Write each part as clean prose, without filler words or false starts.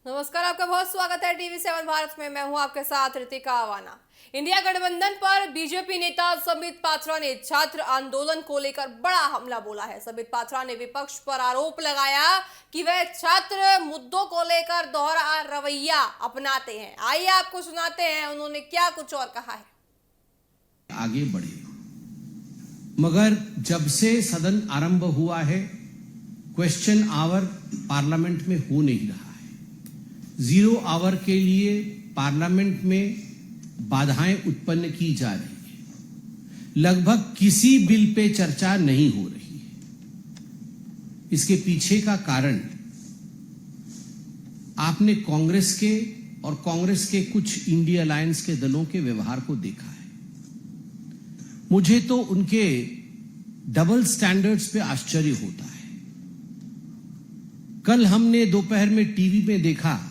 नमस्कार, आपका बहुत स्वागत है टीवी 7 भारत में। मैं हूं आपके साथ रितिका आवाना। इंडिया गठबंधन पर बीजेपी नेता संबित पात्रा ने छात्र आंदोलन को लेकर बड़ा हमला बोला है। संबित पात्रा ने विपक्ष पर आरोप लगाया कि वह छात्र मुद्दों को लेकर दोहरा रवैया अपनाते हैं। आइए आपको सुनाते हैं उन्होंने क्या कुछ और कहा है। आगे बढ़े, मगर जब से सदन आरंभ हुआ है क्वेश्चन आवर पार्लियामेंट में हो नहीं रहा है। 0 आवर के लिए पार्लियामेंट में बाधाएं उत्पन्न की जा रही है। लगभग किसी बिल पे चर्चा नहीं हो रही है। इसके पीछे का कारण आपने कांग्रेस के और कांग्रेस के कुछ इंडिया अलायंस के दलों के व्यवहार को देखा है। मुझे तो उनके डबल स्टैंडर्ड्स पे आश्चर्य होता है। कल हमने दोपहर में टीवी में देखा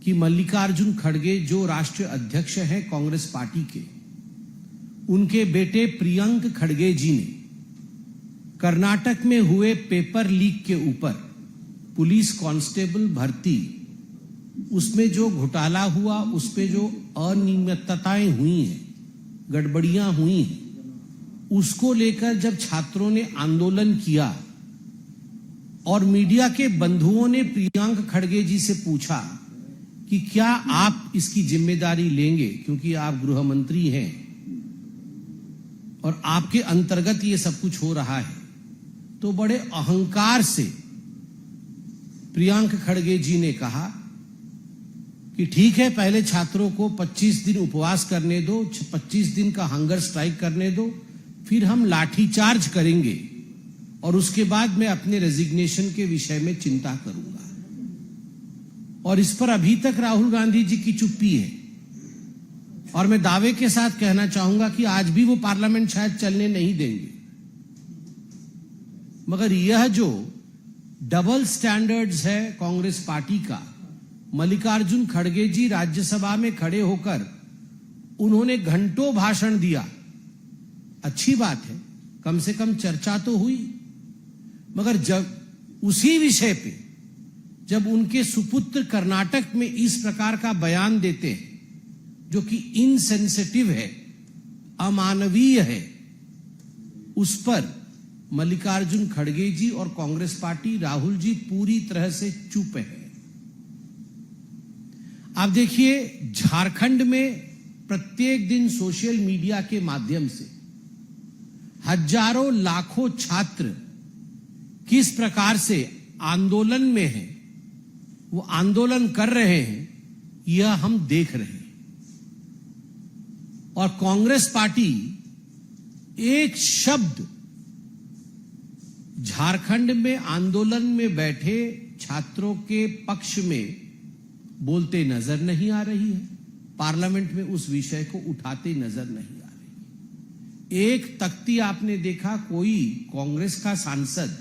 कि मल्लिकार्जुन खड़गे जो राष्ट्रीय अध्यक्ष हैं कांग्रेस पार्टी के, उनके बेटे प्रियंक खड़गे जी ने कर्नाटक में हुए पेपर लीक के ऊपर पुलिस कांस्टेबल भर्ती, उसमें जो घोटाला हुआ, उस पे जो अनियमितताएं हुई हैं, गड़बड़ियां हुई हैं, उसको लेकर जब छात्रों ने आंदोलन किया और मीडिया के बंधुओं ने प्रियंक खड़गे जी से पूछा कि क्या आप इसकी जिम्मेदारी लेंगे, क्योंकि आप गृह मंत्री हैं और आपके अंतर्गत ये सब कुछ हो रहा है, तो बड़े अहंकार से प्रियंक खड़गे जी ने कहा कि ठीक है, पहले छात्रों को 25 दिन उपवास करने दो, 25 दिन का हंगर स्ट्राइक करने दो, फिर हम लाठीचार्ज करेंगे और उसके बाद मैं अपने रेजिग्नेशन के विषय में चिंता करूंगा। और इस पर अभी तक राहुल गांधी जी की चुप्पी है और मैं दावे के साथ कहना चाहूंगा कि आज भी वो पार्लियामेंट शायद चलने नहीं देंगे। मगर यह जो डबल स्टैंडर्ड्स है कांग्रेस पार्टी का, मल्लिकार्जुन खड़गे जी राज्यसभा में खड़े होकर उन्होंने घंटों भाषण दिया। अच्छी बात है, कम से कम चर्चा तो हुई। मगर जब उसी विषय पे जब उनके सुपुत्र कर्नाटक में इस प्रकार का बयान देते हैं जो कि इनसेंसिटिव है, अमानवीय है, उस पर मल्लिकार्जुन खड़गे जी और कांग्रेस पार्टी, राहुल जी पूरी तरह से चुप है। आप देखिए, झारखंड में प्रत्येक दिन सोशल मीडिया के माध्यम से हजारों लाखों छात्र किस प्रकार से आंदोलन में हैं, वो आंदोलन कर रहे हैं, यह हम देख रहे हैं। और कांग्रेस पार्टी एक शब्द झारखंड में आंदोलन में बैठे छात्रों के पक्ष में बोलते नजर नहीं आ रही है, पार्लियामेंट में उस विषय को उठाते नजर नहीं आ रही। एक तख्ती आपने देखा, कोई कांग्रेस का सांसद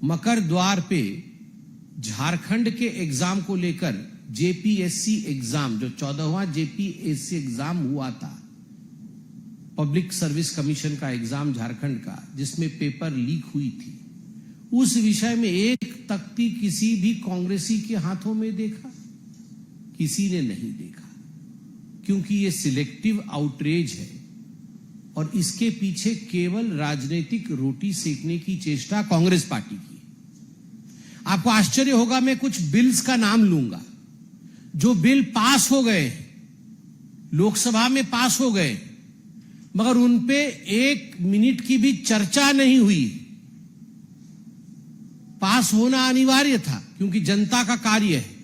मकर द्वार पे झारखंड के एग्जाम को लेकर, जेपीएससी एग्जाम, जो 14वां जेपीएससी एग्जाम हुआ था, पब्लिक सर्विस कमीशन का एग्जाम झारखंड का, जिसमें पेपर लीक हुई थी, उस विषय में एक तख्ती किसी भी कांग्रेसी के हाथों में देखा? किसी ने नहीं देखा, क्योंकि ये सिलेक्टिव आउटरीच है और इसके पीछे केवल राजनीतिक रोटी सेकने की चेष्टा कांग्रेस पार्टी की। आपको आश्चर्य होगा, मैं कुछ बिल्स का नाम लूंगा जो बिल पास हो गए, लोकसभा में पास हो गए, मगर उन पे 1 मिनट की भी चर्चा नहीं हुई। पास होना अनिवार्य था क्योंकि जनता का कार्य है,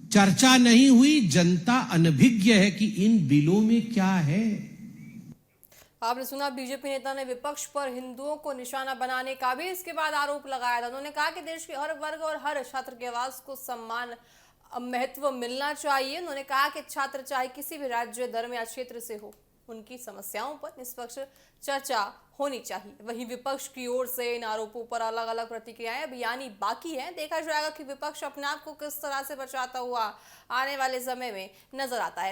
चर्चा नहीं हुई। जनता अनभिज्ञ है कि इन बिलों में क्या है। आपने सुना, बीजेपी नेता ने विपक्ष पर हिंदुओं को निशाना बनाने का भी इसके बाद आरोप लगाया था। उन्होंने कहा कि देश के हर वर्ग और हर छात्र की आवाज को सम्मान, महत्व मिलना चाहिए। उन्होंने कहा कि छात्र चाहे किसी भी राज्य, धर्म या क्षेत्र से हो, उनकी समस्याओं पर निष्पक्ष चर्चा होनी चाहिए। वहीं विपक्ष की ओर से इन आरोपों पर अलग अलग प्रतिक्रियाएं अभी आनी बाकी है। देखा जाएगा कि विपक्ष अपने आप को किस तरह से बचाता हुआ आने वाले समय में नजर आता है।